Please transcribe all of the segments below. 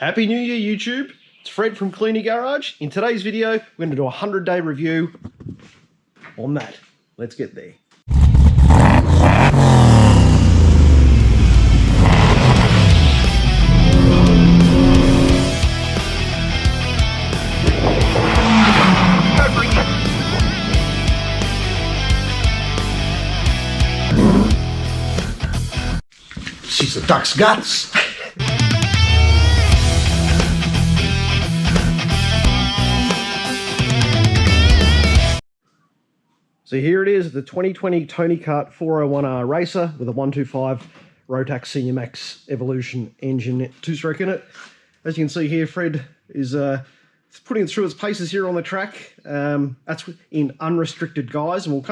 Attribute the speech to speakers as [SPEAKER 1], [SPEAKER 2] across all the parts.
[SPEAKER 1] Happy New Year, YouTube. It's Fred from Clunie Garage. In today's video, we're going to do a 100-day review on that. Let's get there.
[SPEAKER 2] She's a duck's guts.
[SPEAKER 1] So here it is, the 2020 Tony Kart 401R racer with a 125 Rotax Senior Max Evolution engine, two-stroke in it. As you can see here, Fred is putting it through its paces here on the track. That's in unrestricted guise, and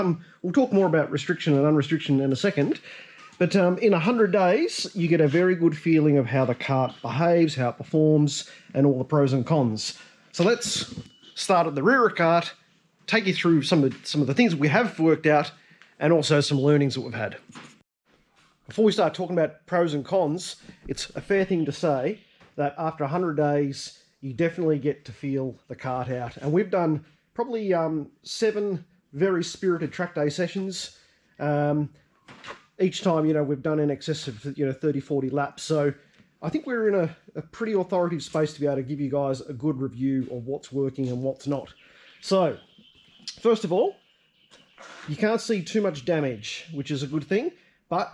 [SPEAKER 1] we'll talk more about restriction and unrestriction in a second. But in 100 days, you get a very good feeling of how the kart behaves, how it performs, and all the pros and cons. So let's start at the rear of the kart, take you through some of the things that we have worked out, and also some learnings that we've had. Before we start talking about pros and cons, it's a fair thing to say that after 100 days, you definitely get to feel the kart out. And we've done probably 7 very spirited track day sessions. Each time, we've done in excess of 30, 40 laps. So I think we're in a pretty authoritative space to be able to give you guys a good review of what's working and what's not. So first of all, you can't see too much damage, which is a good thing, but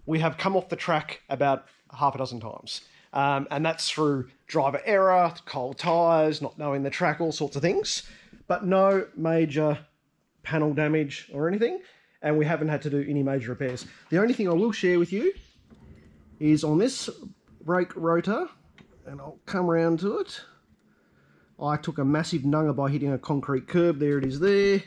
[SPEAKER 1] we have come off the track about half a dozen times. And that's through driver error, cold tyres, not knowing the track, all sorts of things, but no major panel damage or anything. And we haven't had to do any major repairs. The only thing I will share with you is on this brake rotor, and I'll come around to it. I took a massive nunger by hitting a concrete curb. There it is there.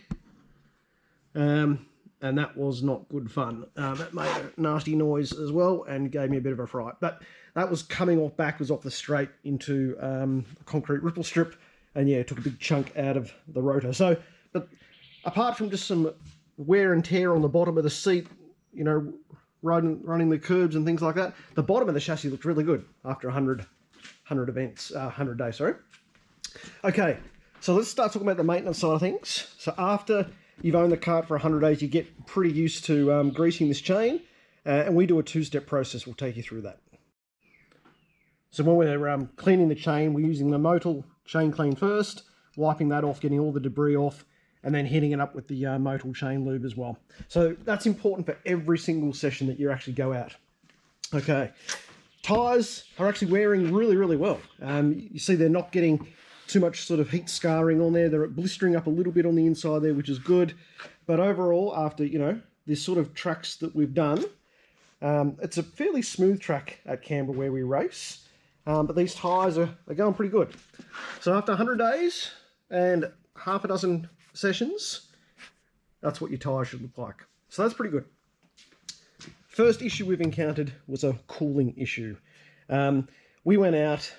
[SPEAKER 1] And that was not good fun. That made a nasty noise as well and gave me a bit of a fright. But that was coming off backwards off the straight into a concrete ripple strip. And yeah, it took a big chunk out of the rotor. So, but apart from just some wear and tear on the bottom of the seat, running the curbs and things like that, the bottom of the chassis looked really good after 100 days, sorry. Okay, so let's start talking about the maintenance side of things. So after you've owned the kart for 100 days, you get pretty used to greasing this chain, and we do a 2-step process. We'll take you through that. So when we're cleaning the chain, we're using the Motul chain clean first, wiping that off, getting all the debris off, and then hitting it up with the Motul chain lube as well. So that's important for every single session that you actually go out. Okay, tyres are actually wearing really, really well. You see they're not getting too much sort of heat scarring on there. They're blistering up a little bit on the inside there, which is good. But overall, after, this sort of tracks that we've done, it's a fairly smooth track at Canberra where we race. But these tyres are going pretty good. So after 100 days and half a dozen sessions, that's what your tyres should look like. So that's pretty good. First issue we've encountered was a cooling issue. We went out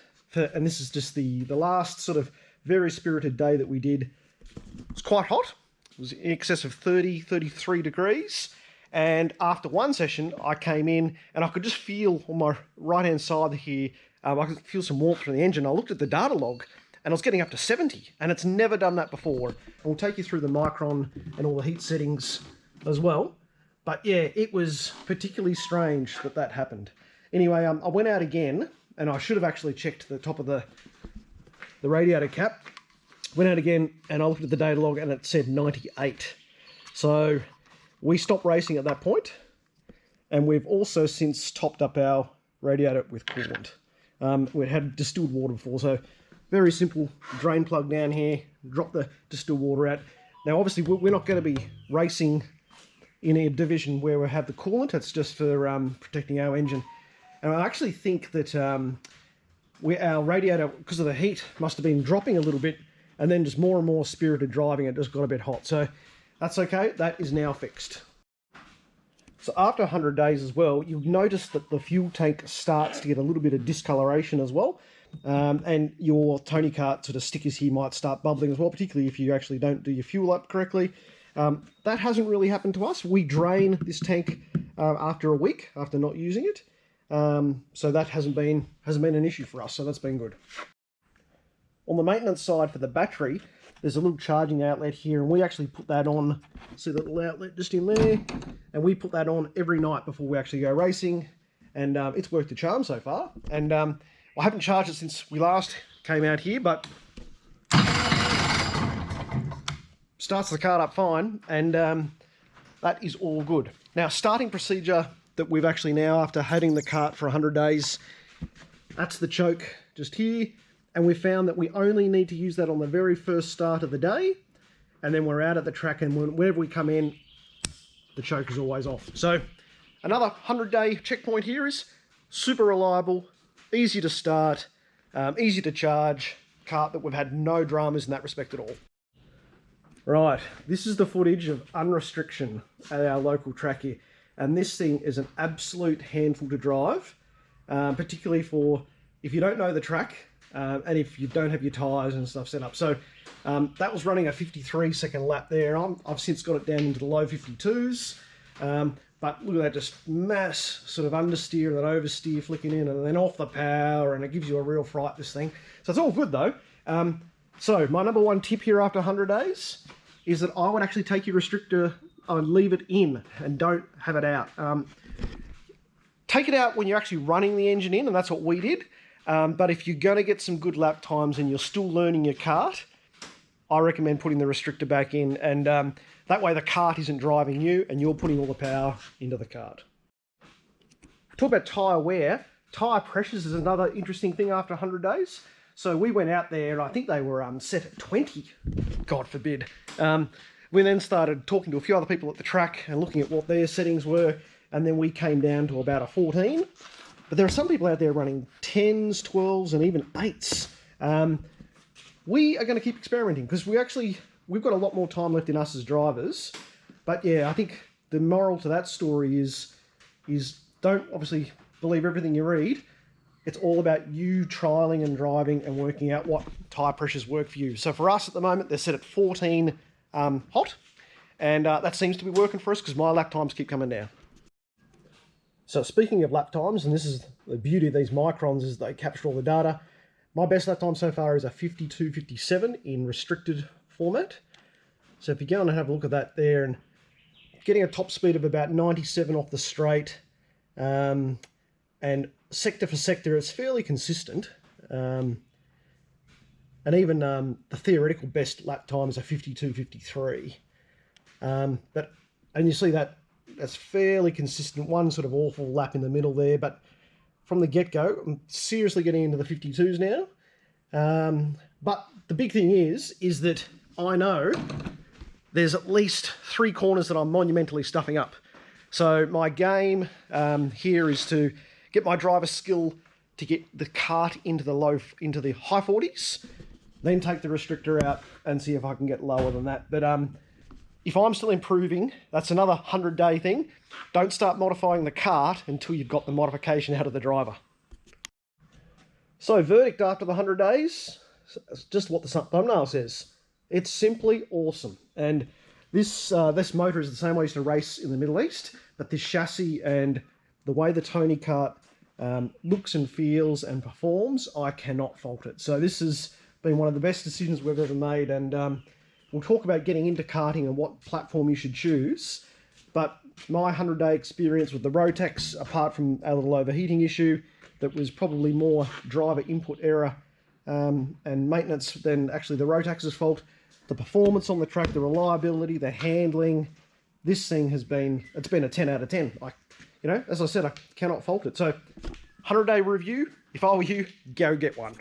[SPEAKER 1] and this is just the last sort of very spirited day that we did. It was quite hot. It was in excess of 30, 33 degrees. And after one session, I came in and I could just feel on my right-hand side here, I could feel some warmth from the engine. I looked at the data log and I was getting up to 70, and it's never done that before. And we'll take you through the Mychron and all the heat settings as well. But yeah, it was particularly strange that happened. Anyway, I went out again, and I should have actually checked the top of the radiator cap. Went out again, and I looked at the data log, and it said 98. So we stopped racing at that point, and we've also since topped up our radiator with coolant. We had distilled water before, so very simple drain plug down here, drop the distilled water out. Now, obviously, we're not going to be racing in a division where we have the coolant. It's just for protecting our engine. And I actually think that our radiator, because of the heat, must have been dropping a little bit, and then just more and more spirited driving, it just got a bit hot. So that's okay. That is now fixed. So after 100 days as well, you'll notice that the fuel tank starts to get a little bit of discoloration as well. And your Tony Kart sort of stickers here might start bubbling as well, particularly if you actually don't do your fuel up correctly. That hasn't really happened to us. We drain this tank after a week, after not using it. So that hasn't been an issue for us, so that's been good. On the maintenance side for the battery, there's a little charging outlet here, and we actually put that on. See that little outlet just in there? And we put that on every night before we actually go racing, and it's worked a charm so far. And I haven't charged it since we last came out here, but starts the kart up fine, and that is all good. Now, starting procedure that we've actually now, after having the kart for 100 days, that's the choke just here. And we found that we only need to use that on the very first start of the day. And then we're out at the track, and whenever we come in, the choke is always off. So another 100-day checkpoint here is super reliable, easy to start, easy to charge, kart that we've had no dramas in that respect at all. Right, this is the footage of unrestriction at our local track here. And this thing is an absolute handful to drive, particularly for if you don't know the track, and if you don't have your tyres and stuff set up. So that was running a 53-second lap there. I've since got it down into the low 52s. But look at that, just mass sort of understeer and then oversteer flicking in and then off the power, and it gives you a real fright, this thing. So it's all good though. So my number one tip here after 100 days is that I would actually take your restrictor, I would leave it in and don't have it out. Take it out when you're actually running the engine in, and that's what we did. But if you're going to get some good lap times and you're still learning your kart, I recommend putting the restrictor back in, and that way the kart isn't driving you and you're putting all the power into the kart. Talk about tyre wear. Tyre pressures is another interesting thing after 100 days. So we went out there, and I think they were set at 20, God forbid. We then started talking to a few other people at the track and looking at what their settings were, and then we came down to about a 14. But there are some people out there running 10s, 12s, and even 8s. We are going to keep experimenting because we've got a lot more time left in us as drivers. But yeah, I think the moral to that story is don't obviously believe everything you read. It's all about you trialing and driving and working out what tyre pressures work for you. So for us at the moment, they're set at 14 hot, and that seems to be working for us because my lap times keep coming down. So speaking of lap times, and this is the beauty of these Mychrons, is they capture all the data. My best lap time so far is a 52.57 in restricted format. So if you go on and have a look at that there, and getting a top speed of about 97 off the straight, and sector for sector, it's fairly consistent. And even the theoretical best lap time is a 52.53. And you see that's fairly consistent. One sort of awful lap in the middle there, but from the get-go, I'm seriously getting into the 52s now. But the big thing is that I know there's at least 3 corners that I'm monumentally stuffing up. So my game here is to get my driver skill to get the kart into the high 40s, then take the restrictor out and see if I can get lower than that. But if I'm still improving, that's another 100-day thing. Don't start modifying the kart until you've got the modification out of the driver. So verdict after the 100 days, just what the thumbnail says. It's simply awesome. And this motor is the same way I used to race in the Middle East, but this chassis and the way the Tony Kart looks and feels and performs, I cannot fault it. So this has been one of the best decisions we've ever made, and we'll talk about getting into karting and what platform you should choose. But my 100-day experience with the Rotax, apart from a little overheating issue that was probably more driver input error and maintenance than actually the Rotax's fault, the performance on the track, the reliability, the handling, this thing it's been a 10 out of 10. As I said, I cannot fault it. So 100-day review, if I were you, go get one.